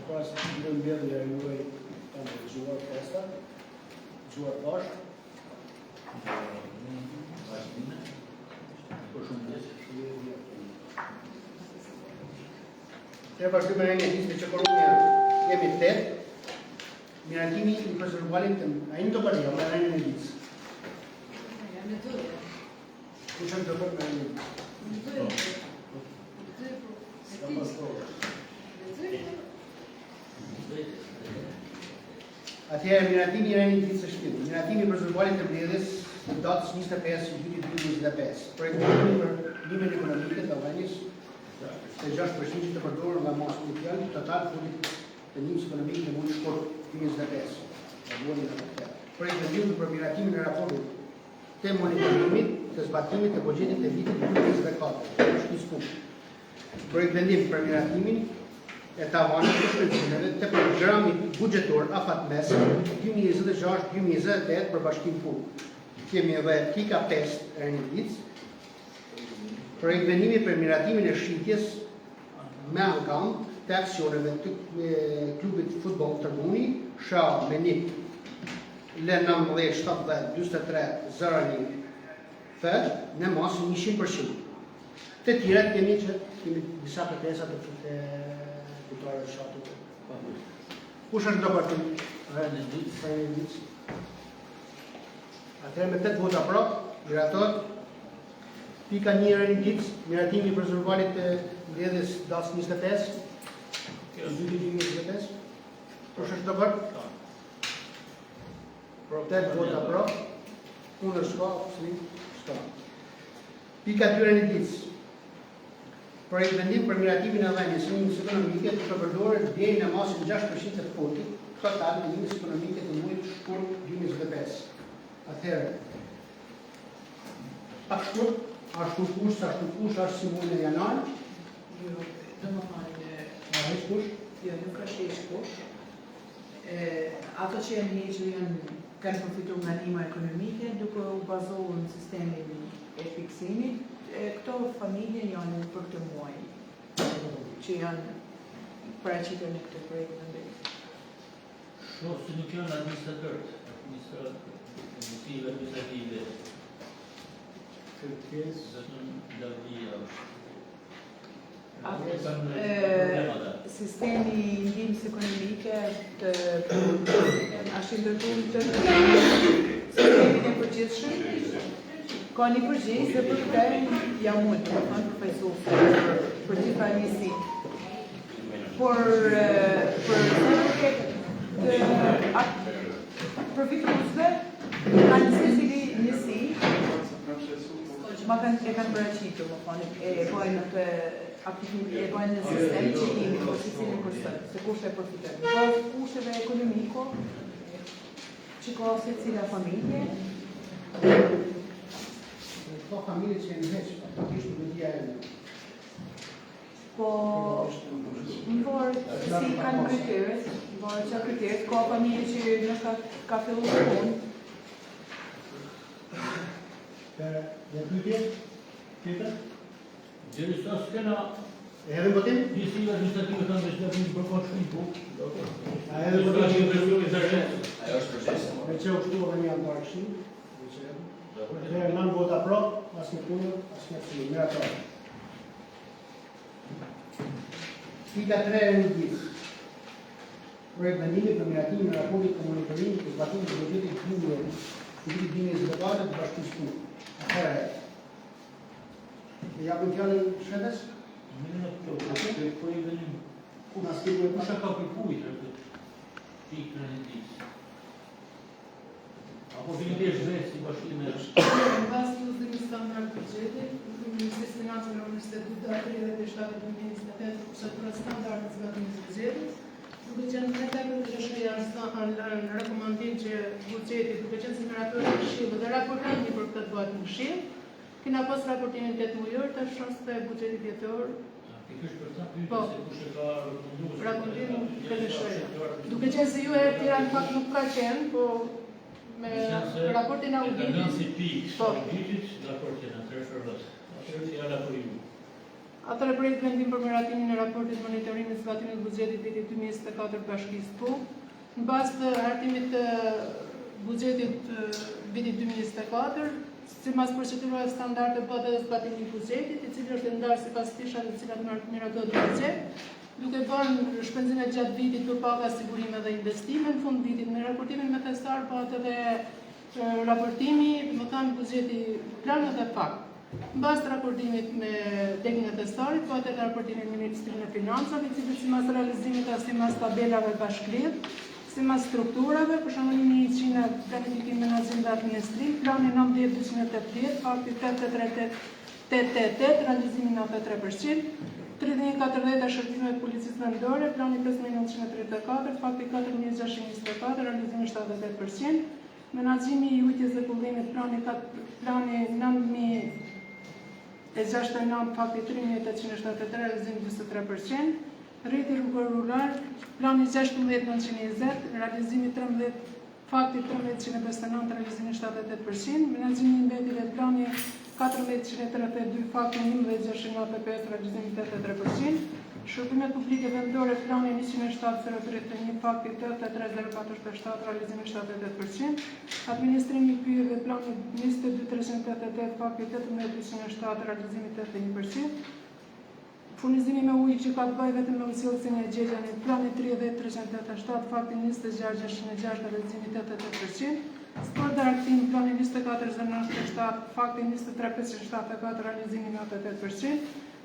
pas në mbledhja e juaj kanë dëgjuar festa, dëgjuar bashkë. Tre bashkëme në një disë që korunja jemi 8, miratimi i prezervualit të a një të përja, me në një disë. Ku që më të përë me një disë? Atëherë, miratimi i një disë është shtimë. Miratimi i prezervualit të mbledhjes në datës 25 vitit 2025. Projektimi për nivelin ekonomike të Albanias të 6% të përdorur nga masë inicial total fundit të ndihmës ekonomike në muajin shkurt 2025. Projektimi për miratimin e raportit të monitorimit të zbatimit të buxhetit të vitit 2024. Është një skuq. Projektimi për miratimin e tavanit të shpenzimeve të programit buxhetor afatmes 2026-2028 për Bashkinë Fund. Kemi edhe pika 5 e një ditë. Projekt vendimi për miratimin e shitjes me ankam të aksioneve të klubit futbol Tërmuni, SHA Menip, L19-70-23-01 F, në masë 100%. Të tjera kemi që kemi disa pretesa të fitore të shatit. Kush është do partim? Atëherë me 8 vota pro, mirator. Pika 1 e një ditë, miratimi i prezervualit të mbledhjes datës 25, 2025. Kush është do parë? 8 vota pro, kundër s'ka. Pika 2 e një ditë, projekt vendim për miratimin e dhënies së ndihmës ekonomike të përdorur deri në masën 6% të fotit total të ndihmës ekonomike të muajit shkurt 2025. Atëherë, pak shkurt, ashtu kush, ashtu si muajin e janar? Jo, domethënë, kush? Jo, nuk është kush. Ato që janë hequr kanë përfituar nga ndihma ekonomike duke u bazuar në sistemin e fiksimit. Këto familje janë për këtë muaj që janë paraqitur në këtë projekt vendim. Shoh se nuk janë administratorët, administrative. Sistemi i ndihmës ekonomike është ndërtuar të sistemin e përgjithshëm. Ka një përgjegjësi për këtë jam unë, domethënë përfaqësues për gjithë pajisjen. Por përfituesve kanë secili njësi e kanë paraqitur, e bojnë në sistem që jemi për secilin person, se kush e përfiton. Ka kushteve ekonomiko që ka secila familje. Ka familje që janë veç, faktikisht nuk janë. Po, më vorë si kanë kriteret, ka familje që nështë ka fillu të punë. Dhe pyetje? Tjetër? Deri sa s'kena Edhe votim? njësive administrative kanë veç të përfaqë shumë po. A edhe votim? Ajo është procesi. Me që ushtu edhe një antar kështu. Dhe 9 vota pro, asnjë kundër, asnjë absteniem. Mirator. Pika 3 e një ditë. Projekt vendimi për miratimin e raportit të monitorimit të zbatimit të buxhetit të vitit 2024 të Bashkisë Fund. Atëherë, japim fjalën shefes? Kush ka përpujtë pikën e ditë? Apo fillimisht vetë si bashkime? Në bazë të udhëtimit standard buxhetit, Ministrisë Financave në Universitetin e Aprillit të shtatit 2028 kushtohet standardet e zbatimit të buxhetit. Duke qenë në tekën e shënjasë në rekomandim që buxheti duke qenë si miratori i Këshillit dhe raportimi për këtë bëhet në Këshill, kena pas raportimin 8 muajor, tash është buxheti vjetor. Pikërisht për ta pyetur se kush e ka rekomanduar. Raportimin këtë duke qenë se ju e tjera në fakt nuk ka qenë, po me raportin auditit. Nga si pikë, auditit, raportin atërë shërës. Atërë fjalla për ju. Atëherë projekt vendim për miratimin e raportit monitorimit zbatimit buxhetit vitit 2024 Bashkisë PUK. Në bazë të hartimit të buxhetit vitit 2024, sipas procedurave standarde bëhet edhe zbatimi i buxhetit, i cili është ndarë sipas fishave të cilat miratohet buxhet, duke bërë shpenzimet gjatë vitit për paga, sigurime dhe investime. Në fund vitit me raportimin me testar bëhet edhe raportimi, më thënë buxheti plan dhe fakt. Në bazë të raportimit me teknikën e testarit, bëhet edhe raportimi me Ministrinë e Financave, i cili sipas realizimit as sipas tabelave bashkëlidh, sipas strukturave, për shembull 100 planifikim menaxhim dhe administrim, plani 90280, fakti 888, realizimi 93%, 3140 shërbime të policisë vendore, plani 5934, fakti 4624, realizimi 78%, menaxhimi i ujitjes dhe kullimit, plani 9069, fakti 3873, realizimi 23%, rriti rrugor rural, plani 16920, realizimi 13, fakti 13159, realizimi 78%, menaxhimi i mbetjeve, plani 14132, fakti 11695, realizimi 83%, shërbimet publike vendore, plani 1070331, fakti 83047, realizimi 78%, administrimi i pyjeve, plani 22388, fakti 18207, realizimi 81%, furnizimi me ujë që ka të bëjë vetëm me ujësillësinë e gjeljanit, plani 30387, fakti 20606, realizimi 88%, sport dhe argëtim, plani 24097, fakti 23574, realizimi 88%,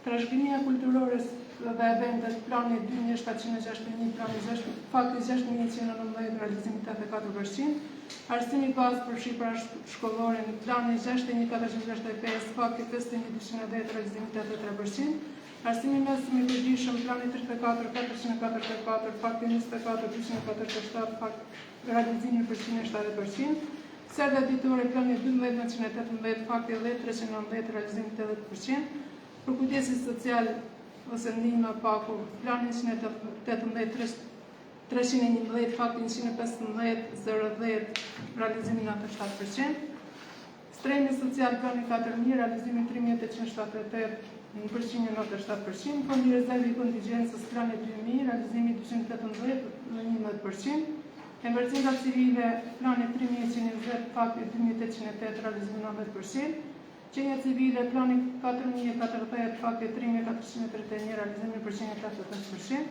trashëgimia kulturore dhe eventet, plani 2761, plani fakti 6119, realizimi 84%, arsimi bazë për shqipra shkollore, plani 61465, fakti 5210, realizimi 83%, arsimi mesim i përgjithshëm, plani 34444, fakti 24247, fakti realizimi për 170%, serde ditore, plani 12918, fakti 10390, realizimi 80%, për kujdesi social ose ndihmë paku, plani 118 311, fakti 115 realizimi 97%, strehimi social, plani 4000, realizimi 3878, në përqinje 97%, fondi rezervi i kontingjencës, plani 2000, realizimi 218 në 11%, emergjenca civile, plani 3120, fakti 2808, realizimi 90%, qenja civile, plani 4040, fakti 3431, realizimi përqinje 88%,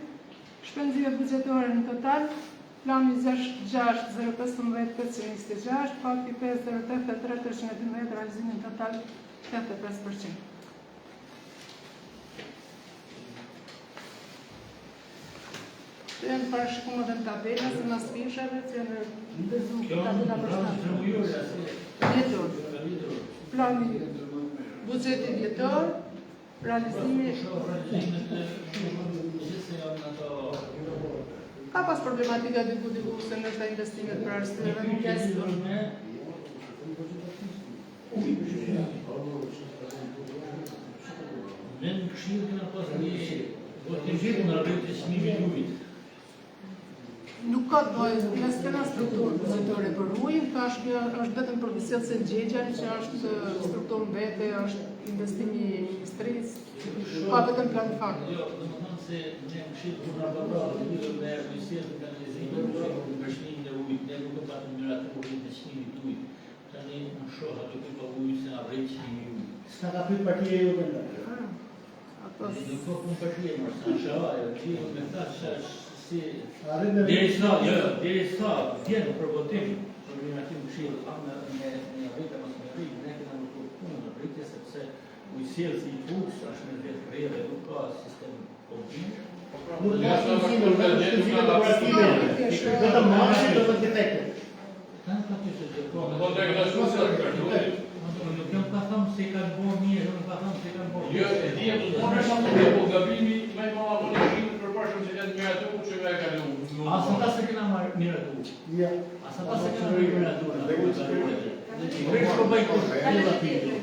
shpenzive buxhetore në total, plani 6601526, fakti 508312, realizimi në total 85%. Të janë parashikuar dhe në tabela, se mas fishave, që janë tabela vjetor. Plani buxheti vjetor, realizimi... Ka pas problematika diku se nështë investimet për arsye dhe nuk jesë. Ne në këshillë këna pas një votim në rrëti çmimit të ujit. Nuk ka të bëjë, mes kena strukturë buxhetore për ujin, ka është vetëm për visellëse gjegjan, që është strukturë mbete, është investimi i ministrisë, ka vetëm plan fakt. Jo, domethënë se ne në këshillë kur na bëra lidhur me visellën e kanalizimit për çmimin e ujit, ne nuk e patëm miratuar të çmimit të ujit. Tani në shoh ato që po ujit se na rrit çmimi i ujit. S'ka ka pyet partia ju vendar. Nuk po pun partia, më sa shaja, që me thashë si Arrin derisa vjen për votim për miratimin këshill anë me rritë mos me rritë, ne kemi në punë në rritë sepse ujësillësi i fuks është me vetë krejë dhe nuk ka sistem kombin. Nuk ka sistem operative, vetëm marrë do të defekte. Kanë ka të gjëko. Po të gjithashtu Nuk jam ka thëmë se kanë bo mirë, nuk ka thëmë se kanë bo mirë. jo, e di e të zonë po gabimi më i madh në shqipt për pashëm se kanë miratuar që më e kalu. Asa ta se kena miratuar. Ja. Asa ta se kena miratuar. Nuk shko bëj kur relative.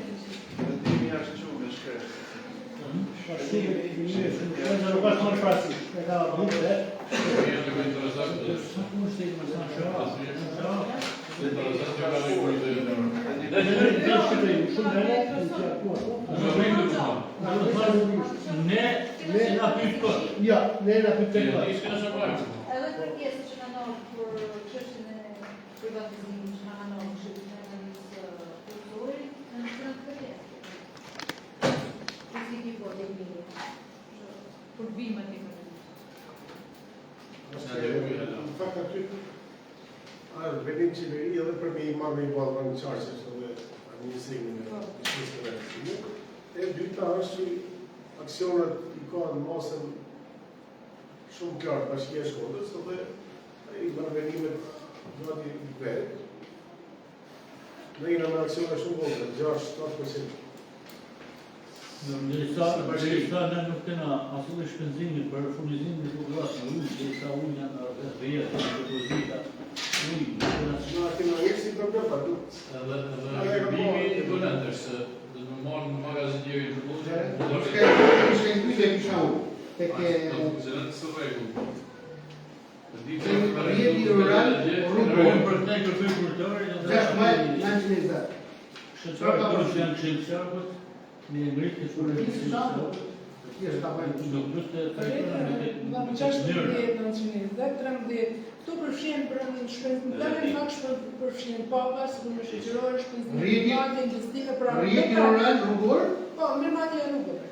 Vendimi është çumë shkret. Nuk ka shumë frasi. E ka bukur, Është më interesant. Sa punë se i më sa shëra. Ne na pyet kot. Ja, ne na pyetën kot. Edhe kërkesa që kanë ardhur për çështjen e privatizimit që kanë ardhur në shitjen e analizë kulturore, në të kërkesë. Fiziki po të mirë. Për bimet e Në fakt aty vendim qeveri edhe për me i marrë me i ballë në qarqës edhe administrimin e shqisë të rejtësimit. E dyta është që aksionet i ka në masën shumë klartë bashkia e Shkodrës edhe i marrë vendimet gati i kverit. Në jena me aksione shumë vogël, 6-7%. Derisa ne nuk kena asnjë shpenzimi për furnizimin e popullatës me ujë, derisa uji janë rreth depozita, uji, Na kemi një si problem pa du. Edhe bimi i vëlendër se dhe më marrë në magazin djeri të bullë. Ishte një pyetje kisha unë. Tek Zëlendë së rregull. rrjeti rural rrugor. për të kërkuar kurtorë, 6 maj 1920. shërbëtorët që janë këshillësarët, në ngritje të furnizimin. Jest ta bajnë. Nuk do të Nga 16-1913, këtu përfshin për shpenzime përfshin papa, sigurisht shoqërore, shpenzime Rrjeti- private, investime për Rrjeti rural rrugor, Po, mirëmarrje e rrugëve.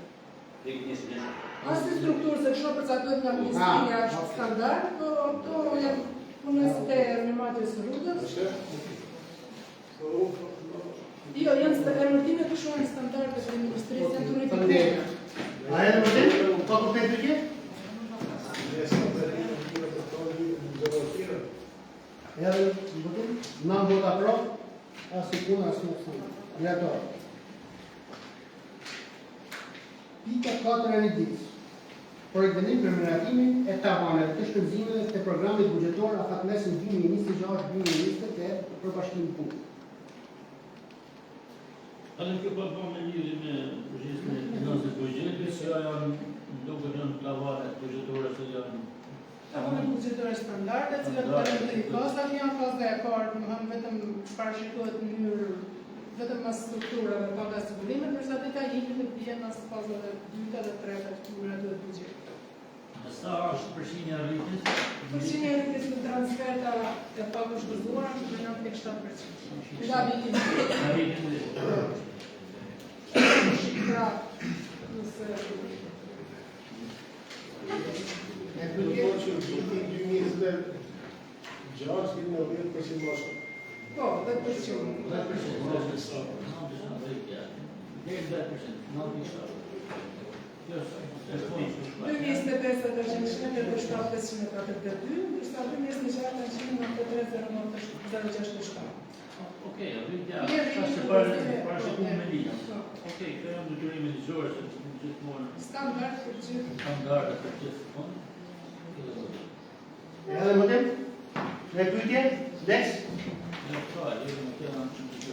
Asë strukturë se kështu përcaktohet nga ministria është standard, po to janë punës të mirëmarrjes së rrugës. Jo, janë emërtimet kështu janë standarde të ministrisë janë të unifikuara. a e në vërtet? Pa kuptet pyetje? Edhe në vërtet? Në vota pro, asë punë, asë në punë. Aleator. Pika 4 e një ditës. Projektendim për miratimin e tavaneve të shpenzimeve të programit buxhetor afatmesin 2026-2028 për bashkimin punë. Edhe kjo po bën me lidhje me përgjithësinë e financës buxhetit, se ajo duke qenë lavare buxhetore se janë Tavonet buxhetore standarde, të cilat përmendën kozat janë koza e parë, domethënë vetëm parashikohet në mënyrë vetëm mas strukturave pa nga sigurime, ndërsa detajimet e bien as kozave dyta dhe treta të mënyrave të buxhetit. sa është përqindja e rritjes? Përqindja e rritjes në transferta e pakushtozuara është me 9.7%. Nga vitin pra, nëse E Do të pyetje? thotë që viti 2026 kemi 90% më shumë. po, 10%. 2025 është 187.542, ndërsa 2026 është 193.067. Okej, rritja është parashikuar me linja. Okej, kjo janë detyrime ligjore se gjithmonë Standard për gjithë. standarde për gjithë fond. Edhe më tem? Me pyetje? Next? Ja, ka, edhe më kena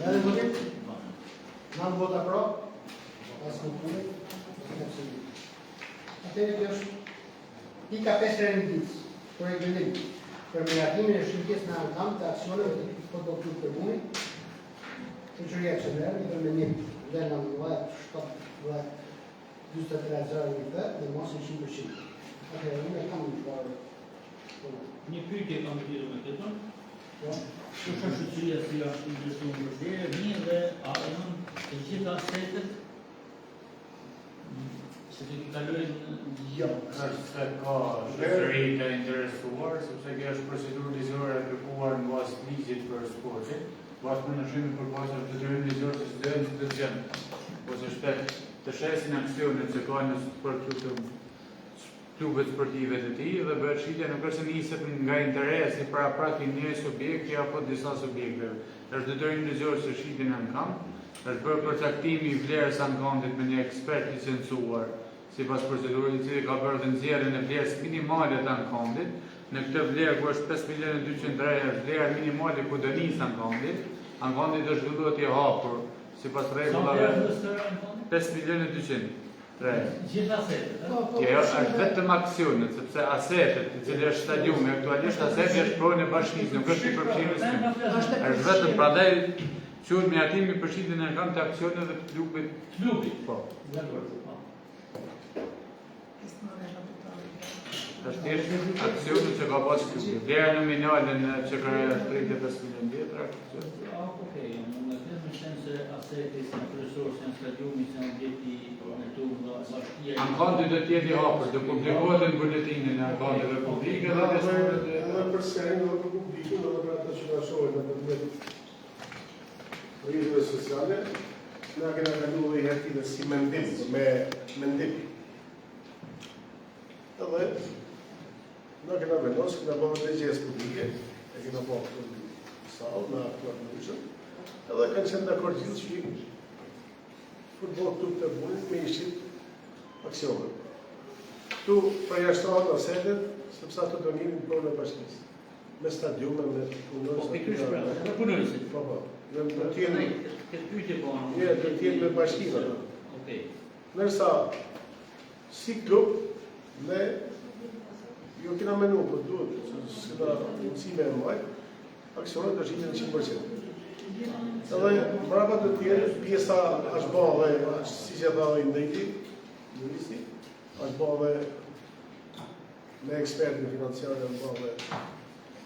Edhe më tem? Në vota pro, asë në punë, atëherë kjo është pika 5 e një ditës, projektendim për miratimin e shqyrtjes në ankam të aksioneve të produktit të buni, Shoqëria Qeveria i përmendim dhe në mëllat 7-23 një të dhe mosin 100%. Atëherë unë e kam një shvarë. një pyetje kam lidhur me këtë. Jo? Kjo është shoqëria si është investuar në vërdere, mirë dhe a janë të gjitha asetet se të kalojnë Jo. Është se ka shoqëri të interesuar, sepse kjo është procedurë ligjore e kërkuar në bazë të ligjit për sportin, pas punoshimit për pasur të detyrim ligjor të çdo institucion, ose shtet të shesin aksionet që ka në për klubet sportive të tij dhe bëhet shitja nuk është se niset nga interesi para një subjekti apo disa subjekteve. Është detyrim ligjor se shitjen në kam, është bërë përcaktimi i vlerës ankondit me një ekspert licencuar sipas procedurës i cili ka bërë dhe nxjerrjen e vlerës minimale të ankondit. Në këtë vlerë ku është 5.200.000 është vlera minimale ku do nis ankondit. Ankondi do zhvillohet i hapur sipas rregullave 5.200.000. Gjitha asetet, Kjo është vetëm aksionet, sepse asetet, i cili është stadiumi aktualisht, aseti është projnë e bashkisë, nuk është i përfshirës tim. Është vetëm prandaj quhet mirëtimi i përfshirjen e kanë të aksioneve të klubit. Klubit. Po. Është thjesht aksioni që ka pas klubi. Dera nominale që ka 35 milionë letra. Okej, në sense aseti si kryesor, si stadiumi, si objekti në turnë nga bashkia. Ankanti do të jetë i hapur, do publikohet në buletinin e ankanteve publike dhe edhe përse edhe për publikun, edhe për ata që na shohin në përmet rrjeteve sociale, na kena kaluar dhe herë tjetër si mendim, me mendim. Edhe na kena vendosur, kena bërë dhe gjesë publike, e kena bërë në salë, në aktuar në ushën, edhe kanë qenë dakord gjithë që futbol klub të bunit me ishit aksionet. Tu përjashtohet asetet, sepse ato do njërin për në bashkisë. Me stadiume, me punërës. Po, pikërisht pra, me punërësit. Po. Do t'jenë me bashkinë. Okej. Nërsa, si klub, ne jo kena menu, po duhet, s'kena mundësime e mbajt, aksionet është gjithë në 100%. Edhe mbrapa të tjerë, pjesa është bërë dhe, si që dha dhe indejti, është bërë dhe me ekspertin financiare, është bërë dhe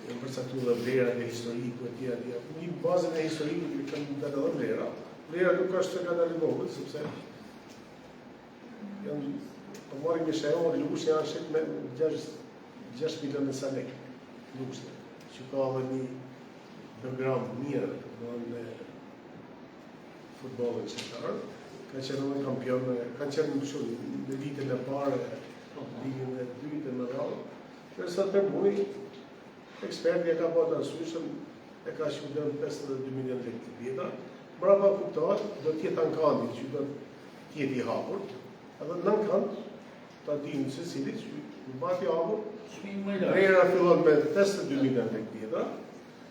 në përcaktu dhe vlera dhe historiku e tjera. Një bazën e historiku që kanë dhe dhe vlera. Vlera nuk është të kanë alivogët, sepse janë, po marim një shërë, lush janë shetë me 6 milion e salek, lush, që ka dhe një program mirë në futbolin qëtarë, kanë qenë edhe kampion, kanë qenë në vitën e parë, ligën e dytë në rallë, nërsa të mbuj, eksperti e ka bërë të arsyeshëm, e ka shkëndër 52 milion lekë të vjeta, brapa kuptohet, do t'jetë ankandi që do t'jetë i hapur, edhe në ankand, ta dimë se cilit, që në bati hapur, rejera fillon me 52 milion lekë të vjeta,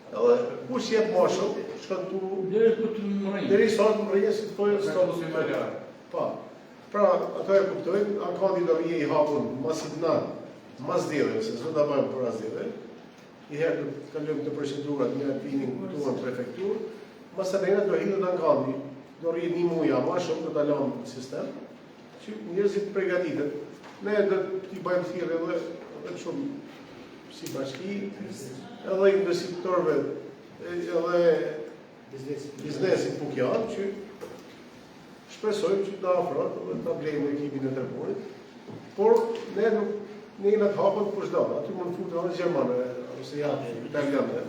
edhe kush jetë mashëll, shkën tu... Deri sot më rejë si të pojë stopë si më ljarë. Pa, pra, ato e kuptojnë, ankandi do rije i hapur masit në, mas dhele, se zë da bëjmë për as dhele, i herë të kalëm të procedurat me pinin këtu në prefektur, mas të rejnë do hidhët ankandi, do rije një muja ma shumë të dalon në sistem, që njërzit pregatitët, ne do t'i bëjmë thirë edhe shumë si bashki, edhe investitorëve, edhe biznesit pukjan, që shpresojmë që ta afrot dhe ta blejmë ekipin e tërpunit, por ne nuk jena të hapën për shdo, aty më në futë në Gjermane, ose janë italiane,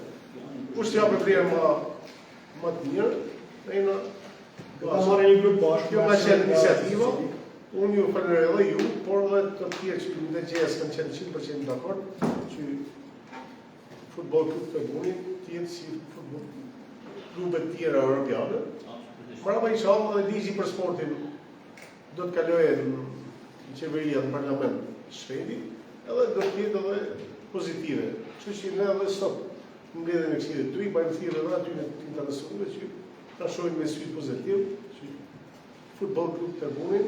kur që japë e prejë më të mirë, ne jena... Kjo ka qenë iniciativa, unë ju falënderoj edhe ju, por edhe të tjerë që në DGS kanë qenë 100% dakord, që futbol klub të bunit, tjetë si klubet tjera europiane. Mbrapa inshallah dhe ligji për sportin do të kaloje në qeveria në parlament shpejti, edhe do të jetë edhe pozitive. Që që ne edhe sot në mbledhjen e kësaj të i bëjmë thirrje edhe aty në të interesuar që ta shohin me sy pozitiv që futbol klub të bunit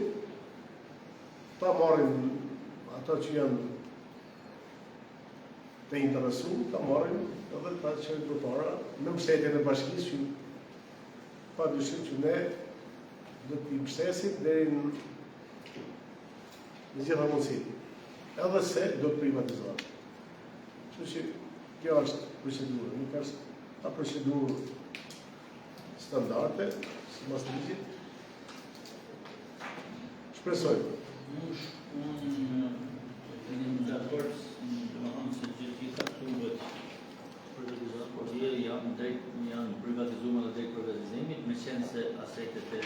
ta marrin ata që janë të interesuar, ta marrin edhe ta çojnë përpara në mbështetjen e bashkisë që pa dyshim që ne do t'i mbështesim deri në gjitha mundësitë. Edhe se do të privatizohet. Kështu që kjo është procedura, nuk është ta procedurë standarde, sipas ligjit. Shpresoj. Unë dakord, domethënë se gjitha klubet janë privatizuar dhe drejt privatizimit, me qenë se asetet e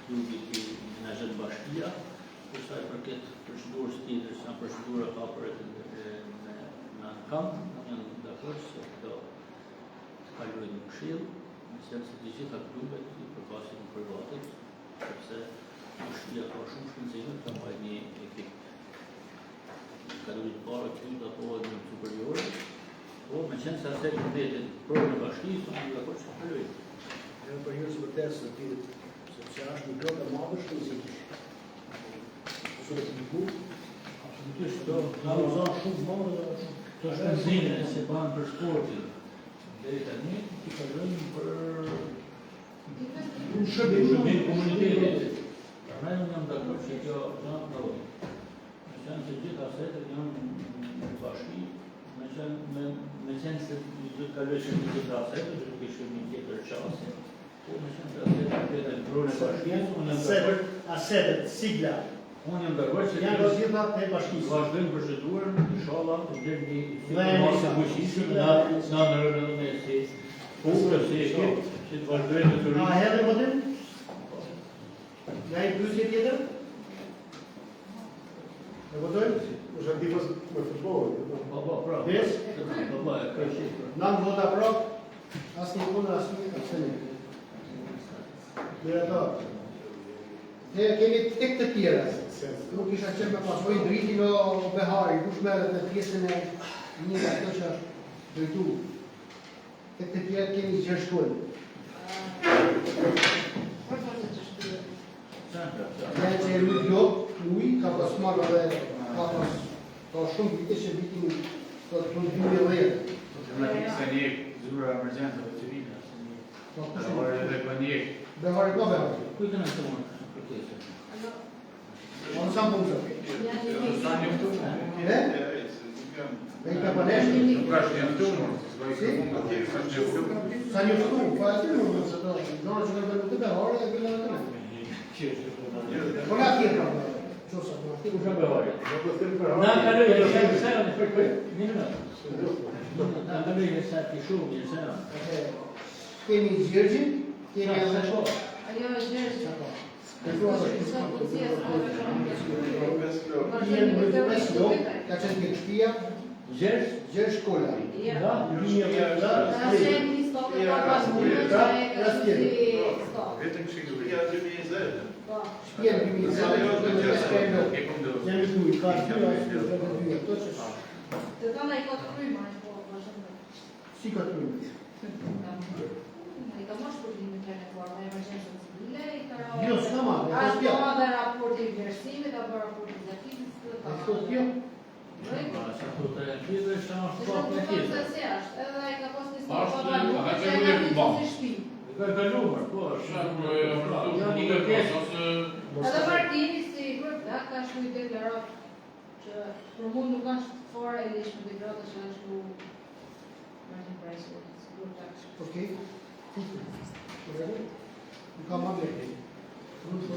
klubit i menaxhon bashkia, për sa i përket procedurës tjetër, janë procedura hapur në ankam, janë dakord se këto të kalojnë në këshill, me qenë se të gjitha klubet i përkasin në privatit, sepse bashkia ka shumë shpenzime të mbajë një ekip. Kalurit parë këtu apo në superiore, po me qenë se asetet mbetet për në bashkisë, janë dakord se kalojnë. Për ju së vërtet se ti, sepse është një blok e madhe shpenzimi. specifiku. Absolutisht, do uzon shumë morë dhe këto shpenzime se banë për sportin. Deri tani ti kalojmë për shërbim komunitetit. Prandaj unë jam dakord se kjo janë ndodhi. Me qenë se gjitha asetet janë në bashki, me qenë se do të kalojshim në gjitha asetet, do të kishim një tjetër qasje. Po me qenë se asetet të ndrone bashkisë, asetet, sigla. unë jam dakord se Janë të gjitha të bashkisë. vazhdojmë procedurën, inshallah, të blerë një informacion fuqishëm në anërën e si punë, si ekip, që të vazhdojmë të A hedhe votim? Ja i pyetje tjetër? E votojmë? Është ndihmës me futbollin. pra. Des? Po, e ka shifër. Nam vota pro, asnjë kundër, asnjë abstenim. Direktor. Ne kemi tek të tjera. Nuk isha qenë me pasoj dritin o behari, kush merret me pjesën e një nga ato që është drejtu. Tek të tjera kemi gjë shkollë. Ne që e lutë jo, lui, ka pas marrë dhe ka shumë vite që vitin të 2010. Se një zura emergjentëve civile, se një behari edhe për një. Behari ka behari. Kujtë në të mërë kërkesë? Onë sa punë Sa njëftu? Me i ka përneshtë. Nuk është njëftu, Sa një fëtu, pa e të në se të zonë që në bërë të behari e bëllë në të në. Po nga tjetë ka bërë. Qosa, po nga tjetë. Kusha behari? Na kaloj e shërë në përkoj. Një Na kaloj e shërë shumë, një shërë. Kemi Gjergjin, kemi edhe po. Ajo është Gjergji. Ka qenë të shpia, Gjergj Kolla. Da? Shpia në 2020, jemi tuj, ka shpia, to që Të tana i ka të kryma, po, vazhëm. si ka tuj. I ka mosh përgjime të renetuar me emergjensën civile, i ka Jo, s'ka ma, e ka Ashtë shpia. ka dhe raporti i vlerësimit, apo raporti i zatimit, E shto t'jo? Sa të të tjetër është në Se shpak në shumë të tjetër. se është, edhe ai ka pas një Ashtë, pa balu, a ka që qenë e një ka bank. të shpi. Ka kaluar, po, është Një kërkesë, ose Edhe partimi si grup da ka shku i deklarat që për mund nuk është fare e lishme deklarat që është ku Martin Price, si grup da kështë. Okej. Nuk ka ma vlerë.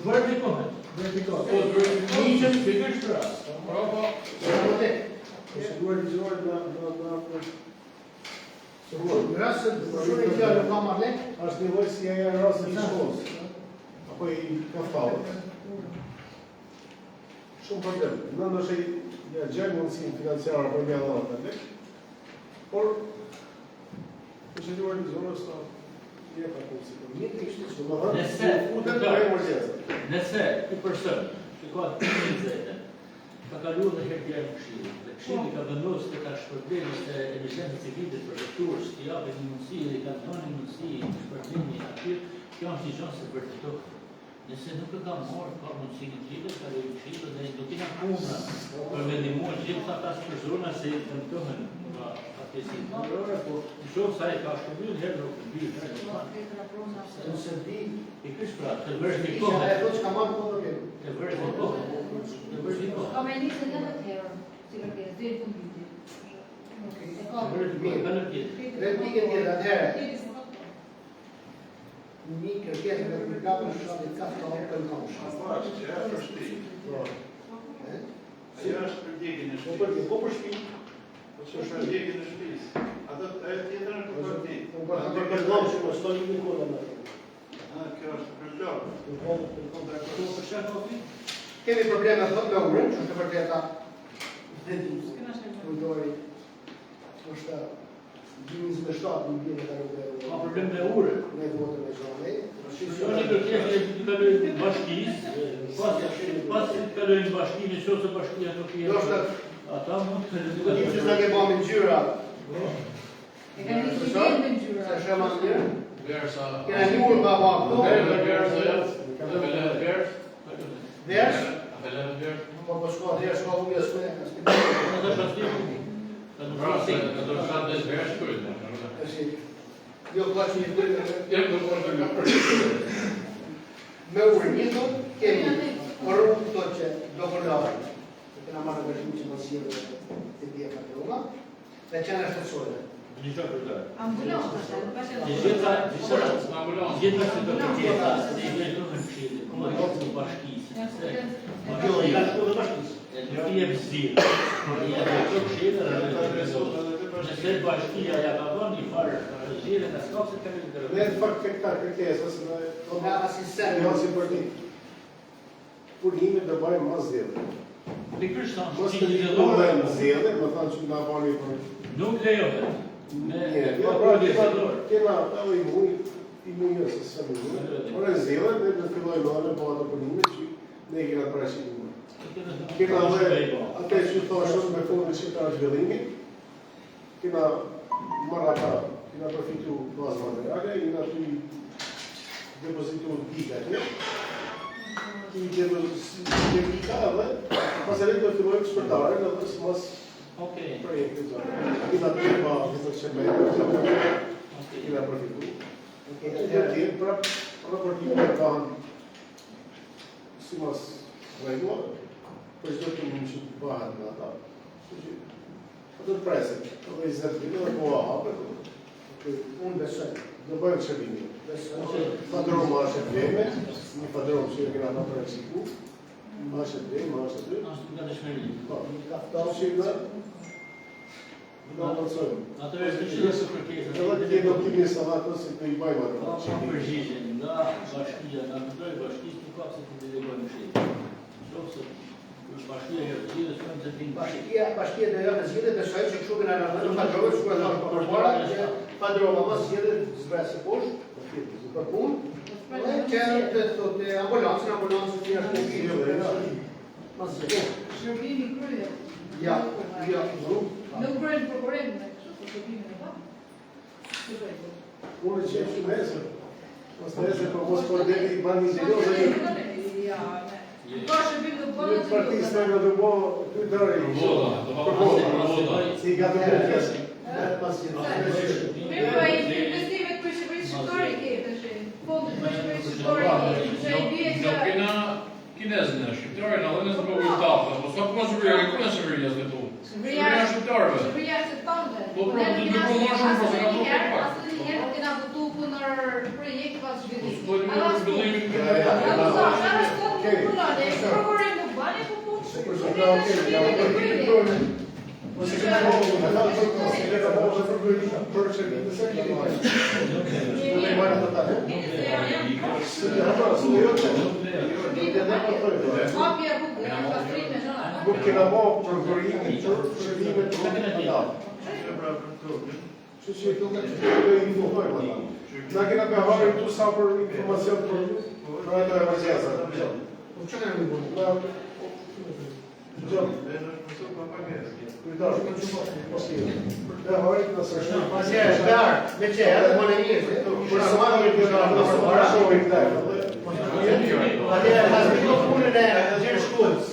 Vertikohet. Vertikal. Niqën pikër shtras. prapa, Proceduar ligjore në Në rast se shumë e kjo nuk ka ma vlerë, është nevojë si ajo në rastin e shkollës. Apo i kaftallit. Shumë problem. Në ndoshta ja gjen mundësinë financiare për një dhënë të lek. Por proceduar ligjore është një pa kursi. një të ishte që Nëse, Futën për emergjencë. nëse, i përshën, që ka të një ka kaluar dhe herë tjerë në këshilë. Dhe këshilë ka vendosur të ka shpërblim se emergjencë civile për veturës të japin një mundësi dhe ka dhënë një mundësi shpërblimi aty, kjo është një gjë se vërtetoj. Nëse nuk e ka marrë, ka mundësi një tjetër, ka lejë këshilë dhe do t'ina puna për vendimuar gjithë ata persona se i tentohen nga atësi ndërore, por në qoftë sa i ka shpërblim, herë nuk mbyll. Nëse di, I kish pra, të isha verifikohet. e do që ka marrë po problem. Të verifikohet. Të verifikohet. Ka me njëse dhe të tjerë, si kërkes, dhe i fund vitit. E ka Të verifikohet. Ka në tjetë. Replikën tjetër atëherë. Një kërkesë me publikatën shatit ka të open house. Ajo është për djegjen e Po shtëpisë. po për shtëpi. Është për djegjen e shtëpisë. Ato ajo tjetër është për parti. Unë për të përgjohur që mos toni një kohë më. Kjo është për blog. Kemi probleme thot me urën, që është të vërteta. Kujtori, është 27 në bjene të rëve. Ka problem me urën. Ne votën e zonë. Kjo një kërkesë të kalojnë bashkisë, pas të kalojnë bashkinë, nëse bashkia nuk Do është jetë, ata mund të një që kalojnë. s'na ke bëmë në gjyra. E ka një që vjenë me gjyra. Se shë ma mirë. versa. Kena një urë baba këtu. Versa, versa, versa. Vers. Versa. po shko atje, shko unë s'me. Edhe pastaj Vrasë, do të shatë dhe zverë shkujtë. Jo, plaç një të Jem do të nga përshqytë. me urnitur, kemi orë këto që do përlavë. Kena marrë vërshim që mësirë të bje ka të rruga, dhe që në shtetësore. Ambulancë, Gjitha Ambulancë. gjitha se do të tjeta, se i vlerë në mëshirë, kuma e të bashkisë. Jo, i ka të të bashkisë. Nuk i e pëzirë, i e të mëshirë, nëse bashkia ja ka bërë një farë, zhjire në skopë se të në të Ne në fakt këta kërkesa se Nga asistent. ne si për ti. Punime do bëjmë mas zjedhe. Pikërisht Mos si të një një zjedhore, në zjedhe, më thanë që nga bani për... nuk lejohet. Me Pra, zjedhore. kena edhe i mujë se së më mujë. Por e zjedhe, ne do fillojmë anë po ato punime që ne kena presin një. Kena dhe atë që thoshëm me fondin shqiptar zhvillimi, kena marrë ata, kena përfitu bazë materiale, kena të depozitu dika të, i dika dhe, pas e do fillojmë shpërtare, në dhe së mas projekte zonë. Kena të ba vizët shërmejtë, kena përfitu. Dhe tjetë, pra raportime në kanë si mas regullë, për çdo të mund që të bëhet në ata. Ato të presin, ato i zërtime dhe po a hapet, Unë besoj. do bëjmë shërbimi. Fadrom ma është e bleme, një fadrom që e kena ta për eksiku, ma është e bleme, ma është e bleme. Ashtu nga dëshmëri. Po, ta që i dhe, do avancojmë. Ato është një së kërkesë. Edhe të kemi optimist edhe ato se të i bëjmë ato. Ka përgjigjen nga bashkia, nga mëndoj bashkisë nuk ka se të delegojnë shqipë. Qofse bashkia e zgjidhjes kanë të dinë. Bashkia do janë zgjidhje, besoj që kështu kena në padrove, shkuar në përpara, që padrova mos zgjidhje zbresë poshtë, për punë, dhe që të thotë ambulancën që është në mos zgjidhje. Shërbimi krye. Ja, grup. Nuk kryen prokurim me kështu, po shërbimin e pa. Unë që e shumë mesër. Mos të esë për mos për deli i bani zilozë, Ja, ne. Ka shërbim të bëllë Në partisë të nga të bo, të i dërë i si i gatë të kërkesë. Mirë, po i investimet për shqipërisë shqiptare i ke, fondët për shqipërisë shqiptare i ke, që i bje që... Kena kinezën e shqiptare, në dhe nësë më ujtafë, po sa përma Shqipëria, e kuna Shqipëria së këtu? Shqipëria shqiptarëve. Shqipëria shqiptarëve. Po pra, do të përma shumë, po se ka shumë pak. Asë një herë kena votu kundër projekt pas zhvillimit. Po të më zhvillimin A do të thonë, çfarë s'ka të punone, prokurim nuk bani, po punë shqipërisë. Ose që në kohë, në kalë të kohë, se ka kohë dhe përgojnë për shërbim, dhe se kemi majë. Në me majë të tane. Se në hapa, se në jo që Hapja rrugë, pastrime, nëna. nuk kena bo përgojnë për shërbimet të ata. Që që të i ndohojmë ata. Na kena beharën tu sa për informacion për ato e vazhesa. Që kena në bërë? Kujtar, beharën nësë është një Pasje është darë, me që edhe më në njështë, për së marrë një shohë i këtaj. atje e hasbito punën e Gjerë Shkullës.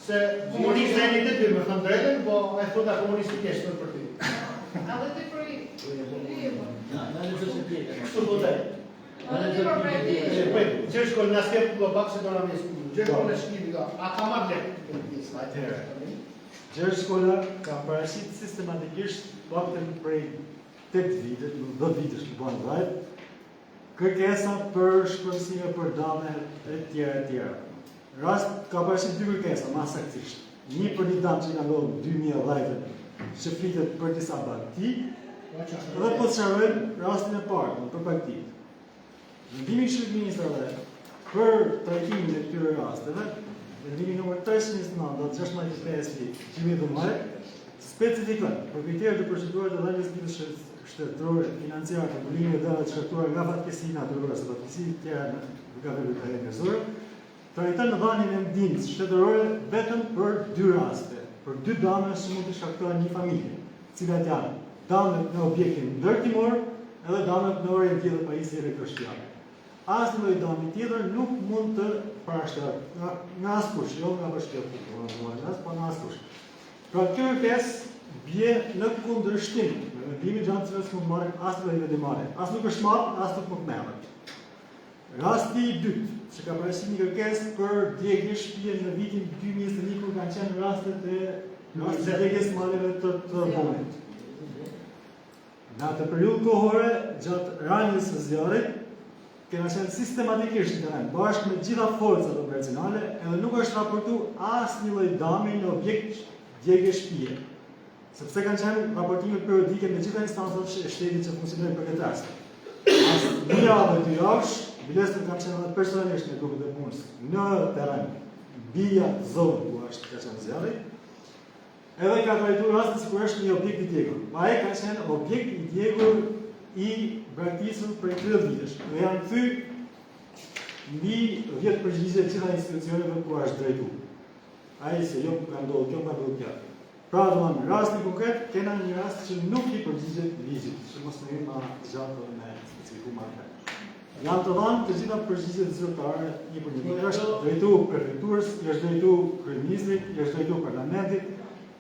Se komunistë e një të dy, me thëmë drejten, po e thota komunistë të keshtë për ty. Edhe të projekt. Në në të se tjetër. Kështu po të e. Edhe të projekt. Gjerë Shkullë në skepë të pak se do në mjesë punë. Gjerë Shkullë në shkimi ka, a ka marrë lekë. Gjerë Shkolla ka parasit sistematikisht pakten prej 8 vite, 10 vitesh të banë dhajt, kërkesa për shpërësime për dame e tjera. Rast ka parasit 2 kërkesa, ma saktisht. Një për një dam që nga lodhë 2010, që flitet për disa bakti, dhe po të qarojnë rastin e parë, për baktit. Vendimi i Këshillit Ministrave për trajtimin e këtyre rasteve, vendimi nr. 329/16 2012 specifikon për kriteret e procedurave të dhënies së shtetërore financiare të bulimit të dhënave të shkaktuara nga fatkesia natyrore ose fatkesia tjera në gazetë të njerëzore, trajton në dhënien e ndihmës shtetërore vetëm për 2 raste, për 2 dame që mund të shkaktojnë një familje, të cilat janë damet në objektin ndërtimor edhe damet në orientim dhe pajisje elektroshtëpiake. asnjë lloj dëmi tjetër nuk mund të parashtrohet nga askush, jo nga bashkëpunëtorët, po nga askush. Pra kjo kërkesë bie në kundërshtim me vendimin gjatë cilës mund marrë asnjë lloj vendimare. As nuk është marrë, as nuk mund merret. Rasti i dytë, që ka paraqitur një kërkesë për djegje shtëpie në vitin 2021 kur kanë qenë rastet e djegjes maleve të vonit. Në atë periudhë kohore, gjatë rënies së zjarrit, kemi qenë sistematikisht në teren, bashkë me gjitha forcat operacionale, edhe nuk është raportuar asnjë lloj dëmi në objekt djegje shtëpie. Sepse kanë qenë raportime periodike me gjitha instancat e shtetit që funksionojnë për këtë rast. Pas një javë, 2 javësh, bilestër kam qenë edhe personalisht në grupet e punës në teren, bija zonë ku është ka qenë zjarri, edhe ka trajtuar rastin sikur është një objekt i djegur. Ai ka qenë objekt i djegur i braktisur për 30 vitesh. Dhe janë kthy mbi 10 përgjigje të gjitha institucioneve ku është drejtuar. Ai se jo ka ndodhur kjo, ka ndodhur kjo. Pra domethënë, rasti konkret kena një rast që nuk i përgjigjet ligjit, që mos më hyjmë gjatë me specifikuar më. Janë të dhënë të gjitha përgjigjet zyrtare një për një. Është drejtuar prefekturës, është drejtuar kryeministrit, është drejtuar parlamentit,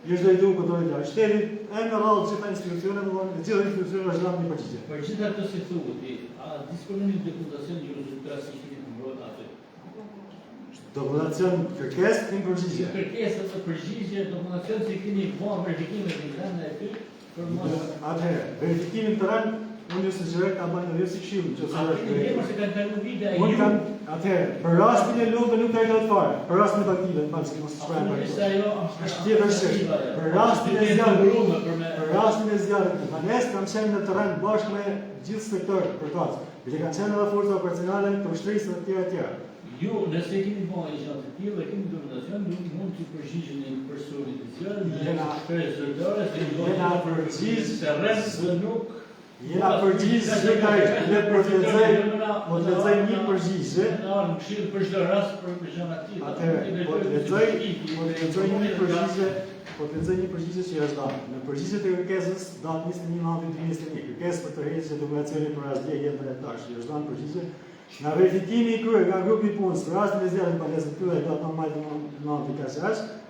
është drejtuar kontrollit të shtetit, e në radhë të gjitha institucioneve, domethënë të gjitha institucioneve është dhënë një përgjigje. Për gjitha këto si thuhet, a dispononi dokumentacion jurisdiktoras që keni mbrojtur atë? Dokumentacion kërkesë tim përgjigje. Kërkesa të përgjigje, dokumentacion që keni bërë verifikimin e rëndë e ty për mos. Atëherë, verifikimin të rënd, unë ju sugjeroj ta bëni edhe si këshill, nëse se kanë kaluar vite e unë kam atëherë, për rastin e lutje nuk trajtohet fare. Për rastin e aktive, mbas se mos shpreh për Sa jo, është tjetër çështje. Për rastin e zjarrit, në Banes kam qenë në terren bashkë me gjithë sektorët përkatës. Dhe kanë qenë edhe forca operacionale për shtrisë të tjera të tjera. Ju, nëse keni bërë një gjatë të tillë dhe keni dokumentacion, nuk mund të përgjigjeni personit të zjarrit, jena zyrtare, se do të përgjigj se rreth nuk jena përgjigj zyrtarisht, le të lexoj një përgjigje. Në këshill për çdo rast për gjëra të tilla. Atëherë, po të lexoj një përgjigje që është dhënë. Në përgjigjet e kërkesës datë 21/2021, kërkesë për tërheqje e dokumentacionit për rasdjegje dhe tash, është dhënë përgjigje. Nga verifikimi i kryer nga grupi i punës për rastin e zjarrit Banesë këtyre datë 9 KSH,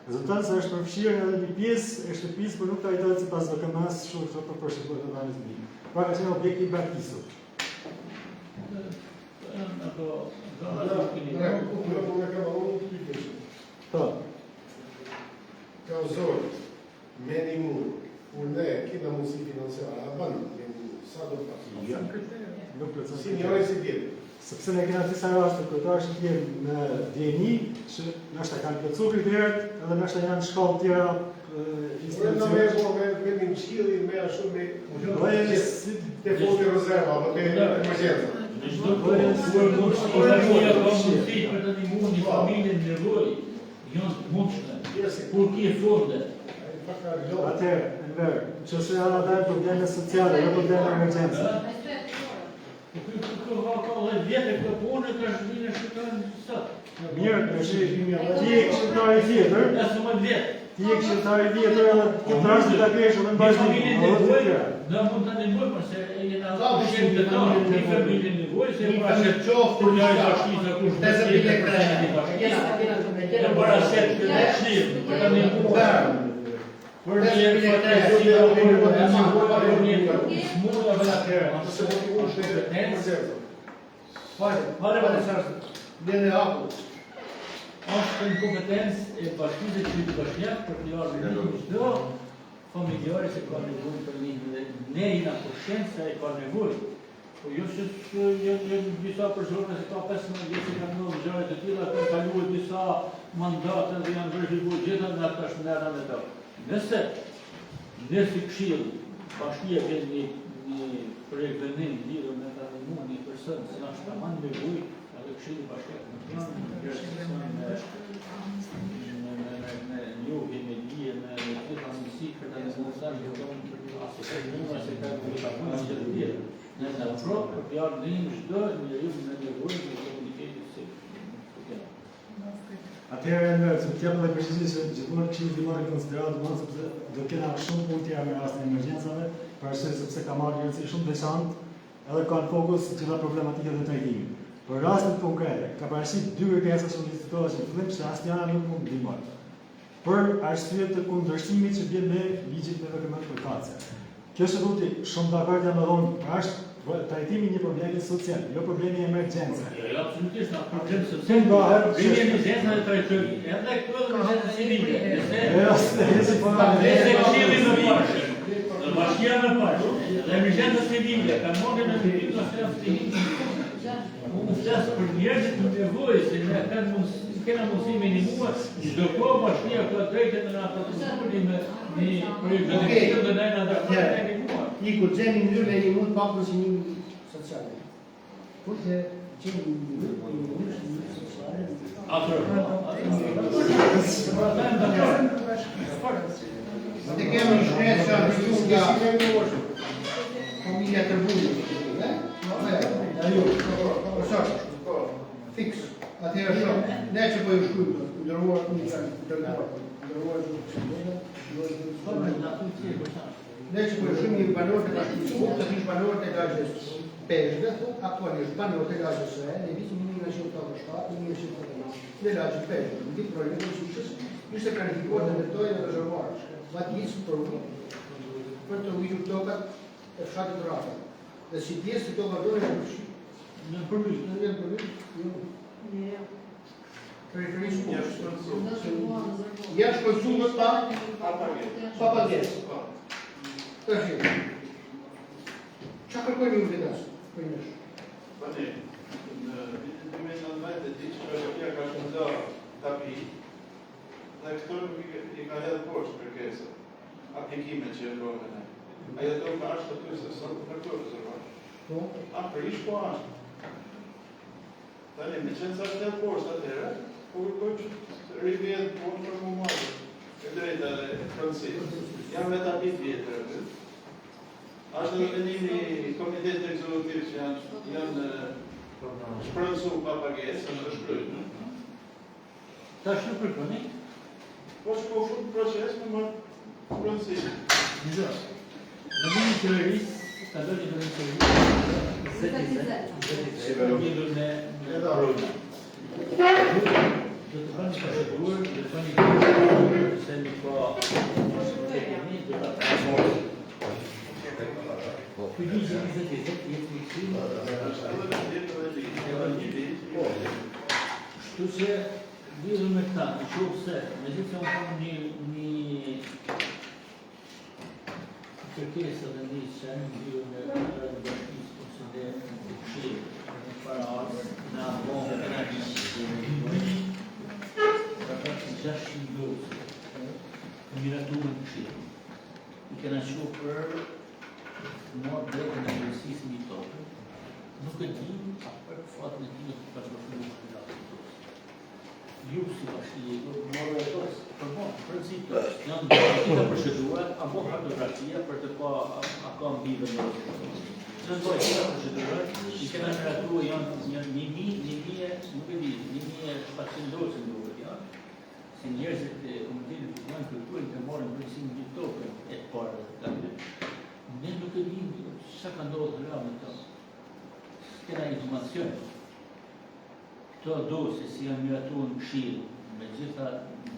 rezulton se është përfshirë edhe një pjesë e shtëpisë por nuk trajtohet sipas DKM-s, shumë për përshkruajtur të dhënës mbi. Pra ka qenë objekt i braktisur. Ka uzor, minimum, kur ne kena mundësi financiare, a banë minimum, sa do të pasë? Nuk plotëson. Si njëri si tjetër. Sepse ne kena disa raste kryetarësh të tjerë në DNI, që nështë kanë plotësuar kriteret, edhe nështë janë shkallë tjera institucione. Me vendin qili, me ashtu me telefoni rezerva, apo me emergjenca. Çdo kohë kur mund të mundësi për të ndihmuar një familje në nevojë, janë të mundshme. Kur ki fonde. Atëherë, Enver, nëse janë ata probleme sociale, jo probleme emergjencë. Vjetë këtë punë të është vinë shqiptarë sot. Mirë, ti je shqiptar i vjetër. Ti je shqiptar i vjetër edhe këtë rast të kesh edhe në bashkëpunë. Do mund ta ndihmoj se jena shumë të tonë, një familje nevojë se pra se qoftë për një bashkisë kush të sjellë para se të lëshim, për të ndihmuar. Për një fatësi apo një smurë apo atëherë, se mund të ushte Fare Dhe në hapu. Është në kompetencë e bashkisë e qytetit bashkiak për të marrë çdo familjare që ka nevojë për një ne jena përshënd se ai ka nevojë. Po jo se disa persona që ka 15 vjet që kanë ndodhur gjëra të tilla, kanë kaluar disa mandate dhe janë bërë buxheta nga tash ndërsa me to. Nëse këshill bashkia ka një projekt vendim lidhur me ta ndihmuar një person që është tamam nevojë, edhe këshilli bashkiak në plan, në njohje me dije, me gjitha mësi për të nëzënësar që tonë asë se njëma se ka të punë që të tjere. Në provë për të jarë në çdo njeriu me nevojë në komunitetin si këtëra. Atëherë në të kemi edhe përgjigje që gjithmonë këshilli të marrë konsiderat domosdoshmë sepse do kena shumë punë tjera me rastin e emergjencave, për arsye sepse ka marrë rëndësi shumë veçantë edhe kanë fokus gjitha problematikët e trajtimit. Për rastet konkrete, ka parasysh 2 kërkesa solicitohet në fillim se asnjëra nuk mund ndihmon. Për arsye të kundërshtimit që vjen me ligjin me veprimtat përkatëse. Kjo shëruti shumë dakord jam dhënë është trajtimi një problemi social, jo problemi emergjence. Jo, absolutisht, problem social. Problemi emergjence në trajtimi. Edhe këto emergjence civile. Si po na Nëse këshilli në pashë, në bashkia në pashë, dhe emergjence civile, ka mundë në vërim në shtëpi. Unë flasë për njerëzit në nevojë, se ne kena mundësi minimuar, çdo kohë bashkia ka drejtën në ata të punojnë me projekte të ndajnë ata të minimuar. I kur gjeni në mënyrë e një mund pak në sinim sociale. Kur që gjeni në mënyrë sociale. Të kemë një shkretë që arbitu nga familja Tërbuni. Fix. Atëherë shumë. Ne që po ju shkujmë, ndërruar një kanë ndërruar ne që po ju shkujmë një banor të bashkëpunë, të kish banor të lagjes Peshkve, aktualisht banor të lagjes së në vitin 1987, 1989, në lagjes Peshkve, në ditë projekte të sushës, ishte planifikuar të ndërtojë në rezervuarës, vatisë për të ujtur tokat e fshatit të Rafat. Dhe si pjesë të tokat dojnë në përshqip. Në përmysh. Periferisë poshtë. Ja shkojësullët pa pagesë. Të shqipë. Qa kërkojnë ju vëdasë? Pane, në vitin 2019 di që Bashkia ka shënda tapi, dhe këto i ka hedhë poshtë kërkesa, aplikime që e rohën e. Aja do ka ashtë të se sot të kërkojë rezervash. A, për ishë po ashtë. Tani, me qenë sa shtë poshtë atere, po kërkojë që rivjet poshtë për mu marë. E drejta dhe francisë. Jam me tapit vjetër. Ashtë edhe një komitet ekzekutiv që janë shprënsu pa pagesë, në shkrujnë. Ta shumë kërkoni? Po që po shumë proces me marë shprënsi. Në një qeverisë, ka do një qeverisë, lidhur me rrugë. Do të bëni procedur, do të bëni procedur, se një po tekni, do të transformë. Ky ligj i 27 jetë kështu që lidhur me këta, në shumë se, me gjithë se unë kam një kërkesa dhe një qenë lidhur me këta në bashkisë konsider në këshirë, në para arë, në abonë të në gjithë. Ka ka që 600 dozë të miraturën këshirë. I kena që për morë drejtën e kërësisë një topë, nuk e dim për fatën e time të përshërshme në shkëllatë të dosë. Ju si bashkë morë e dosë, për morë, principë, janë të procedurat, apo kartografia për të pa a ka mbive në dosë. Në të gjitha procedurat, i kena miraturë janë një nuk e di, 1700 dosë në duhet janë, si njerëzit e komunitetit të janë kërkurin të morën në përësim një topë e të parë dhe të kamë. Ne nuk e dim çka ka ndodhur realmente këto. Kena informacion. Këto dosje si janë miratuar në këshill, me gjitha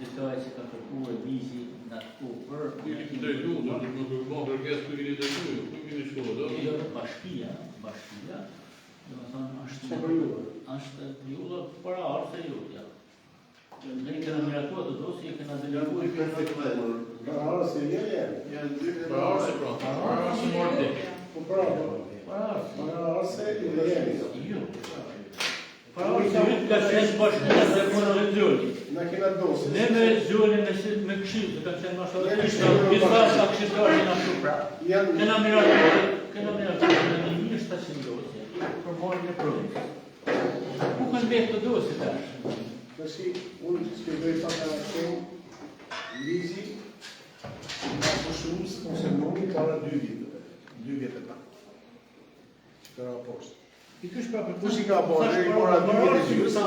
detajet që ka kërkuar ligji në atë për Kujtë të drejtu, nuk më kërkes të vini të drejtu, ku vini shkollë, do? Jo, bashkia, do të thonë është julla para arse jutja. Ne kena miratuar të dosje, kena deleguar Para arse janë dy Para arse pra, para arse morte. Para arse janë. Jo. Para arse jutë ka qenë bashkia dhe punë dhe zoni. Na kena dosë. Ne me zoni me këshillë, të kanë qenë mashallah, pisa këshillëtarë në shupra. Kena miratuar në 1700 dosje, për morën e provës. Ku kanë vetë të dosje tash? Tashi, unë shpjegoj pak a shumë lizi nga përshumës konservoni para 2 vitëve. 2 vjetë ta. Të raposhtë. I kësh pra për Kush i ka bërë, i mora 2 vjetë gjysë.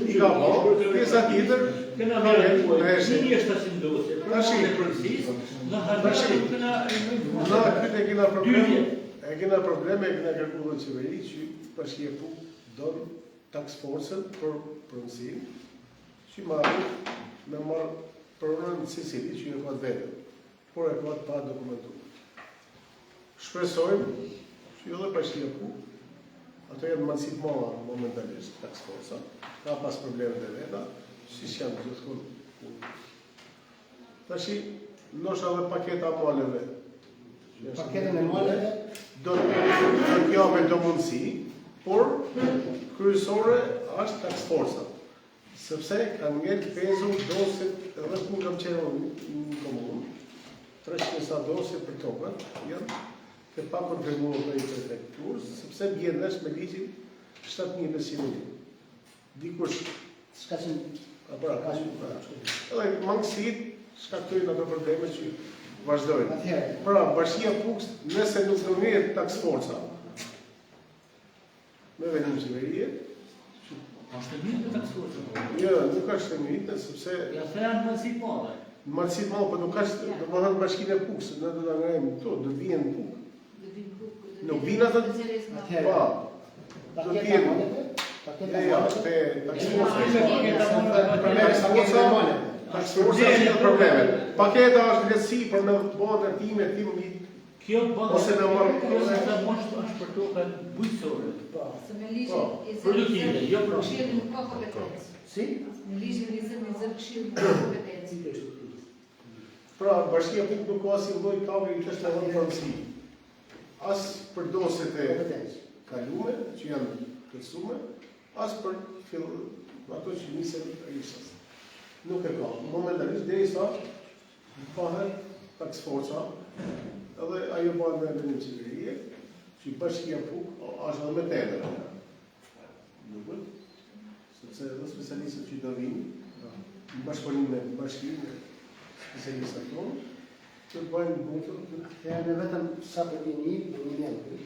I ka bërë, pjesa tjetër, kena miratuar 1700 dosje, për Tashi, morën e provësisë, në hardashi kena na këtë e kena problem, e kena kërkuar në qeveri që bashkia pu do task force-ën për pronësim, që marrë me marrë pronën secili që ju ka vetë, por e ka pa dokumentuar. Shpresojmë që jo dhe bashkia ku, ato janë mundësi të mëdha momentalisht task force-a, ka pas problemet e veta, si janë gjithmonë. Tashi, ndoshta edhe paketa maleve. Paketën e maleve do të japë do mundësi, por kryesore është task force-a. Sepse kanë ngel pezu dosit edhe ku kam qenë në komunë, 300 sa dosit për tokën, janë të pa kontribuar në prefekturës, sepse bjen vesh me ligjin 7.500. Dikush s'ka qenë edhe mangësit shkaktojnë ato probleme që vazhdojnë. Atëherë, Pra, bashkia Fuks, nëse nuk do ngjet task force-a me vendim qeverie, Është të mirë të taksuar. jo, nuk është të ngritë, sepse Ja thënë mundësi të mëdha. mërësit më, për nuk është, do më thënë bashkinë e Fuks, ne do të ngajmë to, do vijen Fuk. Nuk vinë ato, atëherë, pa, paketa e maleve, paketa e ja, maleve, te task force-a, paketa e maleve. task force-a është probleme. Paketa është lehtësi për me bëhen ndërtime tim mbi Kjo bën ose me marrë kjo është është për tokën bujqësore. Se me ligjin e Produktive, jo për këshilli nuk ka kompetencë. Si? Me ligjin e këshilli nuk ka kompetencë. Pra, bashkia Fuk nuk ka si lloj kavri i kështë në pronësi. As për doset e kalume, që janë kërcume, as për ato që nisën rishës. Nuk e ka. Momentalisht, derisa pahen task force-a, edhe ajo bëhet me vendim qeverie, që bashkia Fuk është edhe me tender. Nuk, sepse edhe specialistët që do vinë, në bashkëpunim me bashkinë, specialistët tonë, që të bëjnë bunkër. Ne vetëm sa për një membri,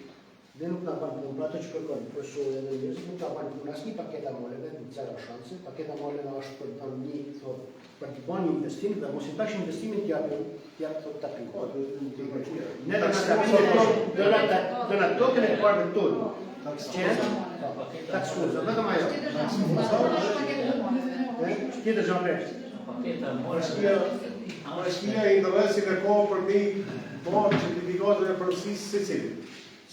dhe nuk na ban punë, ato që kërkojnë profesorë dhe njerëz, nuk na ban punë asnjë paketa maleve, nuk zero shanse. Paketa maleve është për të një thotë për të bënë investim dhe mos i tash investimin t'jap thotë tapin. Ne do na tokën e parë tonë. Taksuza, vetëm ajo. Tjetër zhanresh. paketa Bashkia e interesit e ka për mi bërë certifikatën e përësisë se cilë.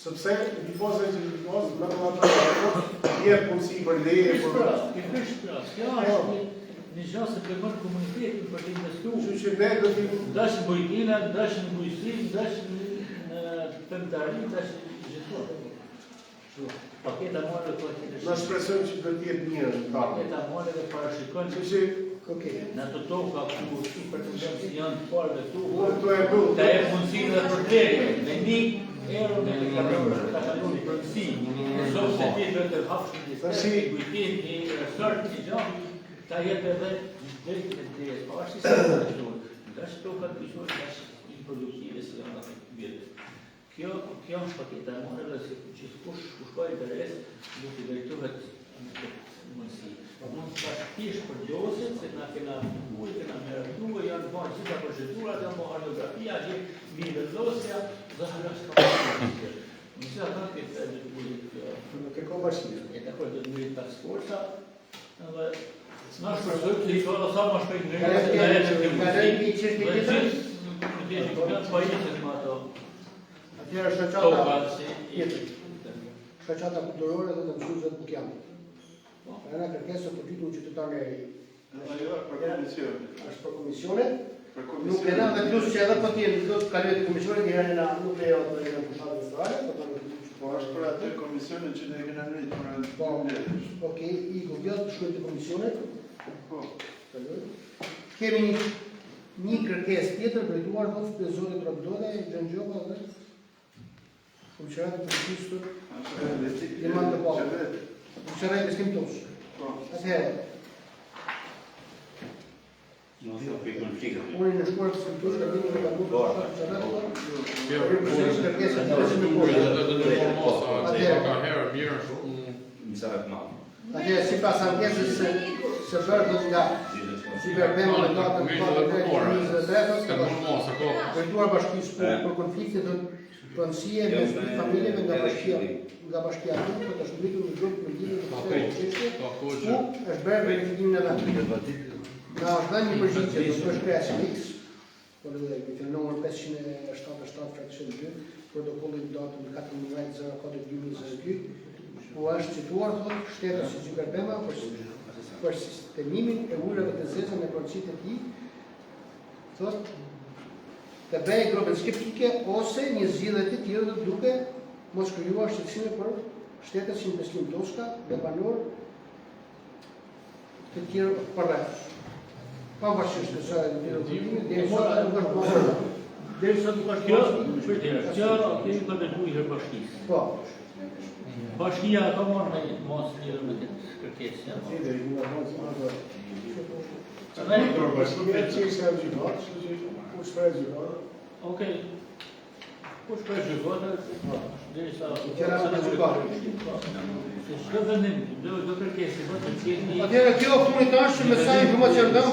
Sepse dipozën e certifikatës në të atë jep punësi për leje, për... Kjo është një gjë se të bërë komunitetin për të investuar. Kështu që ne do të Dash në bujtina, dash në bujësim, dash në pëmëtari, dash në gjithë. Paketa mole të na shpresojmë që do të jetë mirë në tarë. Paketa mole dhe parashikon Kështu që në të toka ku si për të gjëmë si janë të parë dhe to e bërë. të e mundësin dhe për tërë, me një erë në të kalorë, të kalorë i përësi, nësot se ti dhe të hapshë në disë, bujtin, një rësërë, një gjamë, ta jetë edhe dhe të të pashë si të të shumë, nga që toka të pishore, nga që i produktive si janë atë të vjetë. Kjo është paketa e moreve, që kush ka interes, nuk i drejtohet në këtë mundësi. Mund të bashkëtish për dosit, se na kena bukur, kena meratue, janë bërë gjitha procedurat, janë bërë radiografia, që vinë vendosja, dhe hërës ka përshkë. Nëse ata këtë e të burit, Nuk e ka bashkia. e të kërë të burit task force-a, dhe na shpërsojt të i kërë sa më shpejt në rrës, dhe e që të mundësi, dhe gjithë pajitës më ato. Atëherë Toka, shkaqata kulturore dhe të mësuesve nuk janë. Ana kërkesa për titull qytetar e Ajo për komisione. është për komisione. Për Nuk e na dhe plus që edhe po ti do të kalojë te komisione, herë na nuk lejohet të në fushatën federale, Po është për atë komisione që ne kena ngritë për anë. Po, okej, i gojë të shkojë te komisione. Po. Kemi një kërkesë tjetër drejtuar të spezore Trabdone, Xhanxhova dhe Komisionat të Policisë të Liman të Ballë. Komisionat të Stimtos. Atëherë, unë në shkuar të Stimtos ka vini nga butë të atëherë, si pas ankesës se bërë nga Cyberbema dhe Data në 23 drejtuar bashkisë për konflikte dhe pronësie mes dy familjeve nga bashkia Turk për të shëmbritur një grup në lidhje të kësaj çështje, ku është bërë verifikimin e vendit. Na është dhënë një përgjigje do të shkruajë X, por edhe me numër 577/2, protokolli i datën 14/04/2022, ku është cituar thotë shteti si Gjykatema për sistemimin e ujrave të zeza në proncitë e tij, thotë të bëjë grupën skeptike ose një zgjidhje të tjera duke mos krijuar shqetësime për shtetet si Beslim Toska dhe banor të tjerë përreth. Pavarësisht kësaj ndërtimi, derisa nuk është Kjo kemi përvetuar herë bashkisë. Po. Bashkia ka marrë me mos lidhur me këtë kërkesë. Okej. Kush për gjykatë? Derisa Shkë vendim, do kërkesi, vetëm që atëherë kjo punit është me sa informacion dëm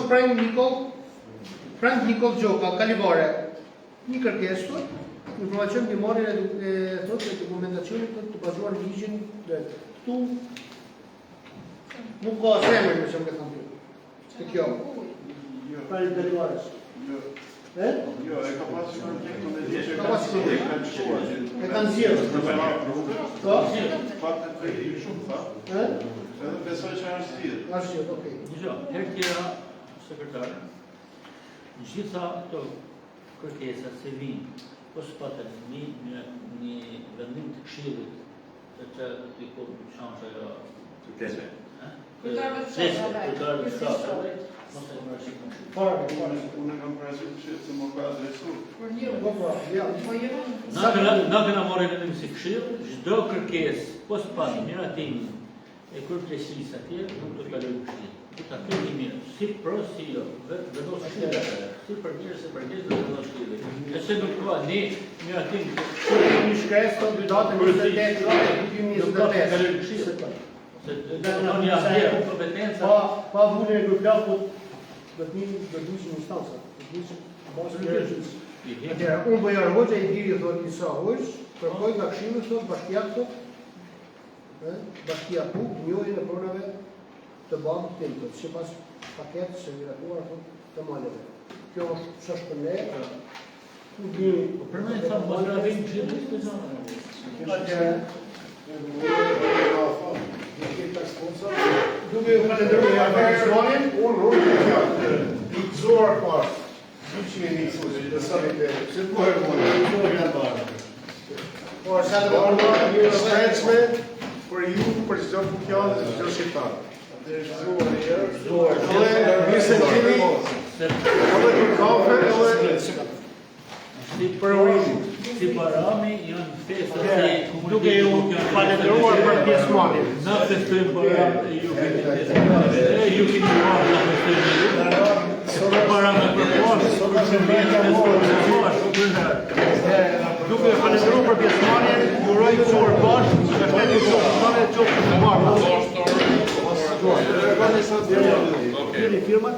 Frank Nikol Gjoka, Kalivare. Një kërkesë thotë, informacion mbi marrjen e thotë dokumentacionit të bazuar në ligjin këtu. Nuk ka zemër më shumë këtu. Të kjo. Pra i derivares. Jo, e ka pasur konfliktin me ligjin. Ka pasur konflikt. E kanë zgjedhur. Po? Fatë të i shumë fa. Edhe besoj që është zgjidhur. Është zgjedhur, okay. Dgjoj, herë tjera, sekretare, gjitha këto kërkesa se vinë, po s'patet një vendim të këshillit, se që t'i po shansha jo të kese. Kërkarve të shkatë, mos e më rëshikon. Unë kam parasysh këshillit se më ka adresuar. Na këna marrë vendim si këshill, çdo kërkesë, po s'pat miratimin e kërkesisë atje, nuk do të kalojë këshill. Do ta kemi mirë, si pro si jo, vendos këshillit, si për mirë se për keq do të vendos këshillit. Nëse nuk ka ne miratim, Një shkresë të dy datën 28/2025. se do një asnjë kompetenca. Pa vullën e gruplavut do të një instanca. Do të një bazë ligjit. Atëherë, unë bëj argojë i diri thotë Isa Hojç, kërkoj nga këshilli thotë bashkia thotë, bashkia ku njëjën e pronave të bankut tim, sipas paketës së miratuar të maleve. Kjo është për ne. Për me sa mos na vjen gjithë këtë gjë. Duke u falendëruar personin, Unë i gëzuar parë. 201 të samit se po e mund. por sa të Një shtrejtshme për ju, për çdo funksion dhe çdo shqiptar. Dhe gëzuar një herë. Një sentimi, edhe për kafe, edhe Për urimin. Si parami janë festa si duke ju falendëruar për pjesëmarrjen. Na festojmë para ju keni marrë na festojmë ju. Para me përposh, Duke ju falendëruar për pjesëmarrjen, ju uroj gëzuar bashkë, që shtetin tonë të qoftë të marrë. Dorë, Firmat